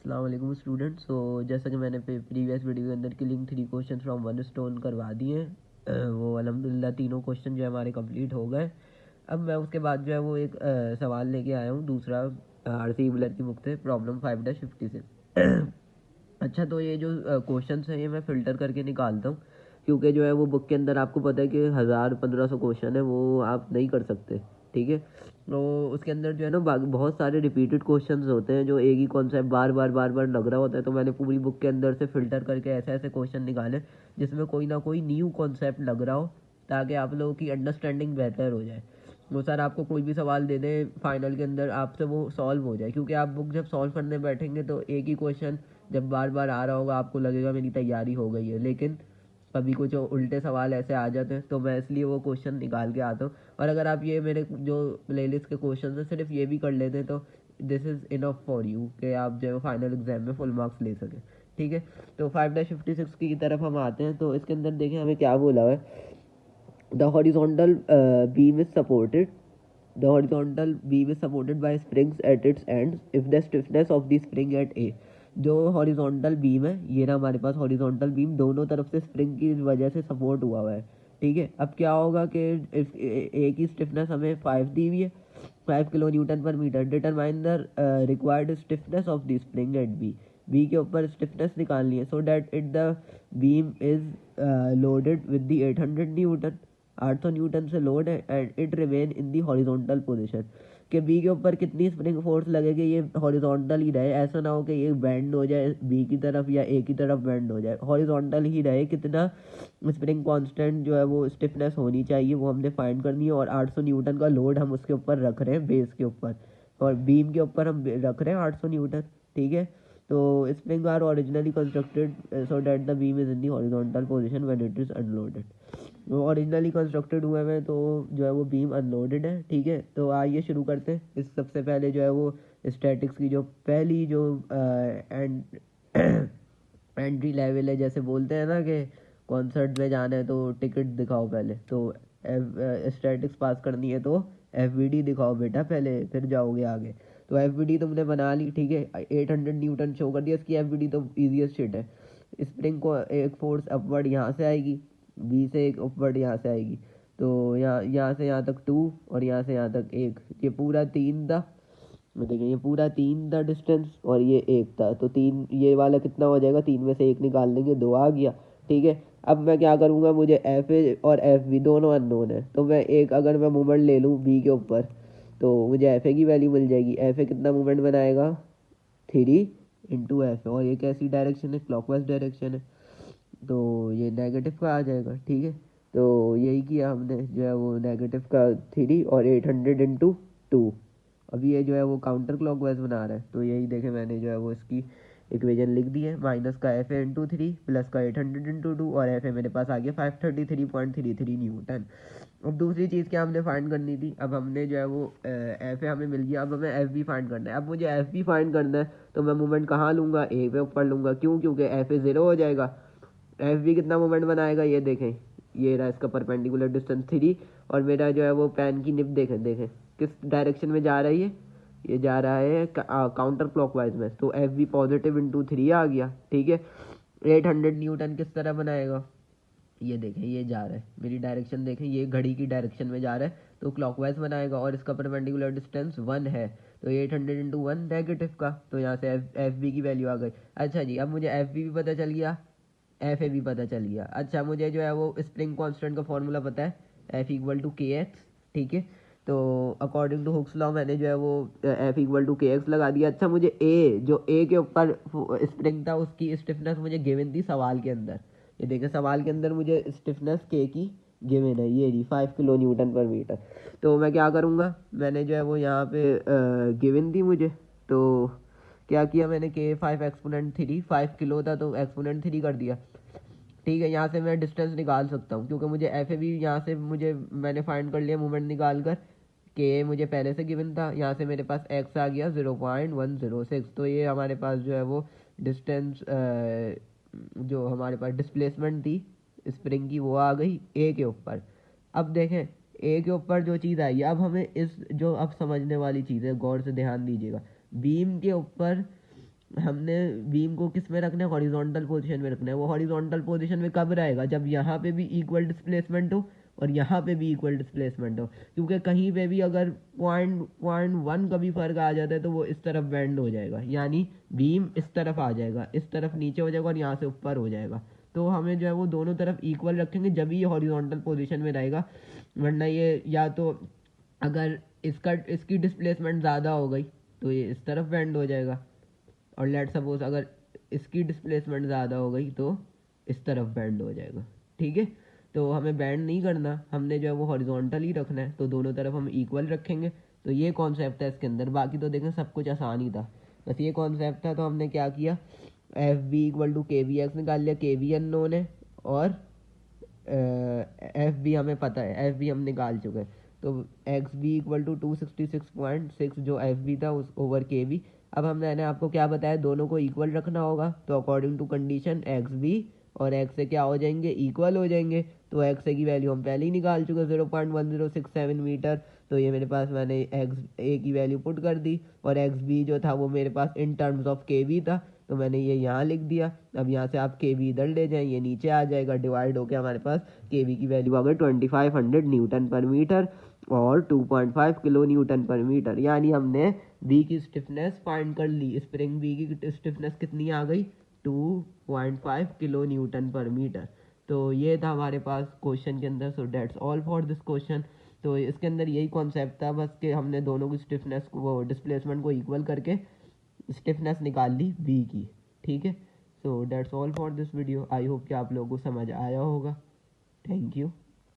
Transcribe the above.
अस्सलाम वालेकुम स्टूडेंट। सो जैसा कि मैंने प्रीवियस वीडियो के अंदर killing 3 question from one stone करवा दिए हैं, वो अल्हम्दुलिल्लाह तीनों क्वेश्चन जो है हमारे कंप्लीट हो गए। अब मैं उसके बाद जो है वो एक सवाल लेके आया हूँ दूसरा आरसी बुलर की बुक से, प्रॉब्लम 5-50 से। अच्छा, तो ये जो क्वेश्चन है ये मैं फ़िल्टर करके निकालता हूँ, क्योंकि जो है वो बुक के अंदर आपको पता है कि 1000-1500 क्वेश्चन है, वो आप नहीं कर सकते। ठीक है, तो उसके अंदर जो है ना बहुत सारे रिपीटेड क्वेश्चंस होते हैं, जो एक ही कॉन्सेप्ट बार बार लग रहा होता है। तो मैंने पूरी बुक के अंदर से फ़िल्टर करके ऐसे ऐसे क्वेश्चन निकाले जिसमें कोई ना कोई न्यू कॉन्सेप्ट लग रहा हो, ताकि आप लोगों की अंडरस्टैंडिंग बेहतर हो जाए। वो सर आपको कोई भी सवाल दे दे फाइनल के अंदर, आपसे वो सॉल्व हो जाए, क्योंकि आप बुक जब सॉल्व करने बैठेंगे तो एक ही क्वेश्चन जब बार बार आ रहा होगा आपको लगेगा मेरी तैयारी हो गई है, लेकिन कभी कुछ उल्टे सवाल ऐसे आ जाते हैं, तो मैं इसलिए वो क्वेश्चन निकाल के आता हूँ। और अगर आप ये मेरे जो प्लेलिस्ट के क्वेश्चन हैं सिर्फ ये भी कर लेते हैं तो this is enough for you कि आप जो है फाइनल एग्जाम में फुल मार्क्स ले सकें। ठीक है, तो 5-56 की तरफ हम आते हैं। तो इसके अंदर देखें हमें क्या बोला है। The horizontal beam is supported. The horizontal beam is supported by springs at its ends if the stiffness of the spring at A. जो हॉरिजॉन्टल बीम है ये ना, हमारे पास हॉरिजॉन्टल बीम दोनों तरफ से स्प्रिंग की वजह से सपोर्ट हुआ है। ठीक है, अब क्या होगा कि ए की स्टिफनेस हमें 5 दी हुई है, 5 kilo newton per metre. Determine the required stiffness of the spring at B. B के ऊपर स्टिफनेस निकालनी है, so that it the beam is loaded with the 800 newton. 800 newton से लोड है and it remain in the horizontal position. कि B के ऊपर कितनी स्प्रिंग फोर्स लगेगी, ये हॉरिजॉन्टल ही रहे, ऐसा ना हो कि ये बैंड हो जाए बी की तरफ या ए की तरफ बैंड हो जाए, हॉरिजॉन्टल ही रहे। कितना स्प्रिंग कांस्टेंट जो है वो स्टिफनेस होनी चाहिए वो हमने फाइंड करनी है, और 800 न्यूटन का लोड हम उसके ऊपर रख रहे हैं बेस के ऊपर, और बीम के ऊपर हम रख रहे हैं 800 न्यूटन। ठीक है, तो spring are originally constructed so that the beam is in the horizontal position when it is unloaded. वो ओरिजिनली कंस्ट्रक्टेड हुए हैं तो जो है वो बीम अनलोडेड है। ठीक है, तो आइए शुरू करते हैं। इस सबसे पहले जो है वो स्टैटिक्स की जो पहली जो एंड एंट्री लेवल है, जैसे बोलते हैं ना कि कॉन्सर्ट में जाना है तो टिकट दिखाओ पहले, तो स्टैटिक्स पास करनी है तो एफवीडी दिखाओ बेटा पहले, फिर जाओगे आगे। तो एफवीडी तुमने बना ली, ठीक है, 800 न्यूटन शो कर दिया। इसकी एफवीडी तो ईजीएस्ट शिट है। स्प्रिंग को एक फोर्स अपवर्ड यहाँ से आएगी, बी से एक अपवर्ड यहाँ से आएगी, तो यहाँ से यहाँ तक 2 और यहाँ से यहाँ तक 1, ये पूरा 3 था। देखिए ये पूरा 3 था डिस्टेंस और ये 1 था, तो 3 ये वाला कितना हो जाएगा, 3 में से 1 निकाल लेंगे, 2 आ गया। ठीक है, अब मैं क्या करूँगा, मुझे एफ ए और एफ बी दोनों अननोन है, तो मैं एक अगर मैं मूवमेंट ले लूँ बी के ऊपर तो मुझे एफ ए की वैल्यू मिल जाएगी। एफ ए कितना मूवमेंट बनाएगा, 3 × एफ, और ये कैसी डायरेक्शन है, क्लॉकवाइज डायरेक्शन है, तो ये नेगेटिव का आ जाएगा। ठीक है, तो यही किया हमने, जो है वो नेगेटिव का 3 और 800 × 2। अब ये जो है वो काउंटर क्लॉकवाइज बना रहा है, तो यही देखे मैंने जो है वो इसकी इक्वेशन लिख दी है, माइनस का एफ ए इंटू 3 प्लस का 800 × 2, और एफ ए मेरे पास आ गया 533.33 न्यूटन। अब दूसरी चीज़ क्या हमने फाइंड करनी थी, अब हमने जो है वो एफ ए हमें मिल गया, अब हमें एफ बी फाइंड करना है। अब मुझे एफ बी फाइंड करना है तो मैं मूवमेंट कहाँ लूँगा, ए पे ऊपर लूँगा, क्यों, क्योंकि एफ ए 0 हो जाएगा। एफ बी कितना मोमेंट बनाएगा, ये देखें, ये रहा इसका परपेंडिकुलर डिस्टेंस 3, और मेरा जो है वो पेन की निप देखें देखें किस डायरेक्शन में जा रही है, ये जा रहा है काउंटर क्लॉकवाइज में, तो एफ बी पॉजिटिव इंटू 3 आ गया। ठीक है, 800 न्यूटन किस तरह बनाएगा, ये देखें ये जा रहा है, मेरी डायरेक्शन देखें, ये घड़ी की डायरेक्शन में जा रहा है तो क्लॉकवाइज बनाएगा, और इसका परपेंडिकुलर डिस्टेंस 1 है, तो 800 × 1 नेगेटिव का, तो यहाँ से एफ बी की वैल्यू आ गई। अच्छा जी, अब मुझे एफ बी भी पता चल गया, एफ ए भी पता चल गया। अच्छा, मुझे जो है वो स्प्रिंग कांस्टेंट का फॉर्मूला पता है, एफ इक्वल टू के एक्स। ठीक है, तो अकॉर्डिंग टू हुक्स लॉ मैंने जो है वो एफ इक्वल टू के एक्स लगा दिया। अच्छा, मुझे ए जो ए के ऊपर स्प्रिंग था उसकी स्टिफनेस मुझे गिवन थी सवाल के अंदर, ये देखिए सवाल के अंदर मुझे स्टिफनेस के की गिवन है, ये रही 5 किलो न्यूटन पर मीटर। तो मैं क्या करूँगा, मैंने जो है वो यहाँ पे गिवन थी मुझे, तो क्या किया मैंने, के 5 एक्सपोनेंट 3, 5 किलो था तो एक्सपोनेंट 3 कर दिया। ठीक है, यहाँ से मैं डिस्टेंस निकाल सकता हूँ, क्योंकि मुझे एफ ए भी यहाँ से मुझे मैंने फाइंड कर लिया मूवमेंट निकाल कर, के मुझे पहले से गिवन था, यहाँ से मेरे पास एक्स आ गया 0.106, तो ये हमारे पास जो है वो डिस्टेंस जो हमारे पास डिस्प्लेसमेंट थी स्प्रिंग की वो आ गई ए के ऊपर। अब देखें ए के ऊपर जो चीज़ आई, अब हमें इस जो अब समझने वाली चीज़ है, गौर से ध्यान दीजिएगा, बीम के ऊपर हमने बीम को किस में रखना है, हॉरिजॉन्टल पोजीशन में रखना है। वो हॉरिजॉन्टल पोजीशन में कब रहेगा, जब यहाँ पे भी इक्वल डिस्प्लेसमेंट हो और यहाँ पे भी इक्वल डिस्प्लेसमेंट हो, क्योंकि कहीं पे भी अगर पॉइंट वन का भी फर्क आ जाता है तो वो इस तरफ बेंड हो जाएगा, यानी बीम इस तरफ आ जाएगा, इस तरफ नीचे हो जाएगा और यहाँ से ऊपर हो जाएगा। तो हमें जो है वो दोनों तरफ इक्वल रखेंगे जब ये हॉरिजॉन्टल पोजीशन में रहेगा, वरना ये या तो अगर इसकी डिस्प्लेसमेंट ज़्यादा हो गई तो ये इस तरफ बेंड हो जाएगा, और लेट सपोज अगर इसकी डिस्प्लेसमेंट ज़्यादा हो गई तो इस तरफ बैंड हो जाएगा। ठीक है, तो हमें बैंड नहीं करना, हमने जो है वो हॉरिजॉन्टल ही रखना है, तो दोनों तरफ हम इक्वल रखेंगे। तो ये कॉन्सेप्ट है इसके अंदर, बाकी तो देखें सब कुछ आसान ही था, बस ये कॉन्सेप्ट था। तो हमने क्या किया, एफ बी इक्वल टू के वी एक्स निकाल लिया, के वी अननोन है और एफ बी हमें पता है, एफ बी हम निकाल चुके हैं। तो एक्स बी इक्वल टू 266.6 जो एफ बी था उस ओवर के बी। अब हमने आपको क्या बताया, दोनों को इक्वल रखना होगा, तो according to condition X B और एक्स से क्या हो जाएंगे, इक्वल हो जाएंगे। तो एक्स की वैल्यू हम पहले ही निकाल चुके 0.1067 मीटर। तो ये मेरे पास मैंने एक्स ए की वैल्यू पुट कर दी, और एक्स बी जो था वो मेरे पास इन टर्म्स ऑफ के बी था, तो मैंने ये यहाँ लिख दिया। अब यहाँ से आप के बी इधर ले जाएं, ये नीचे आ जाएगा, डिवाइड होकर हमारे पास के बी की वैल्यू आ गई 2500 न्यूटन पर मीटर और 2.5 किलो न्यूटन पर मीटर। यानी हमने बी की स्टिफनेस फाइंड कर ली, स्प्रिंग बी की स्टिफनेस कितनी आ गई, 2.5 किलो न्यूटन पर मीटर। तो ये था हमारे पास क्वेश्चन के अंदर। So that's all for this question. तो इसके अंदर यही कॉन्सेप्ट था बस कि हमने दोनों की स्टिफनेस को, वो डिस्प्लेसमेंट को इक्वल करके स्टिफनेस निकाल ली बी की। ठीक है, so that's all for this video. I hope कि आप लोगों को समझ आया होगा। Thank you.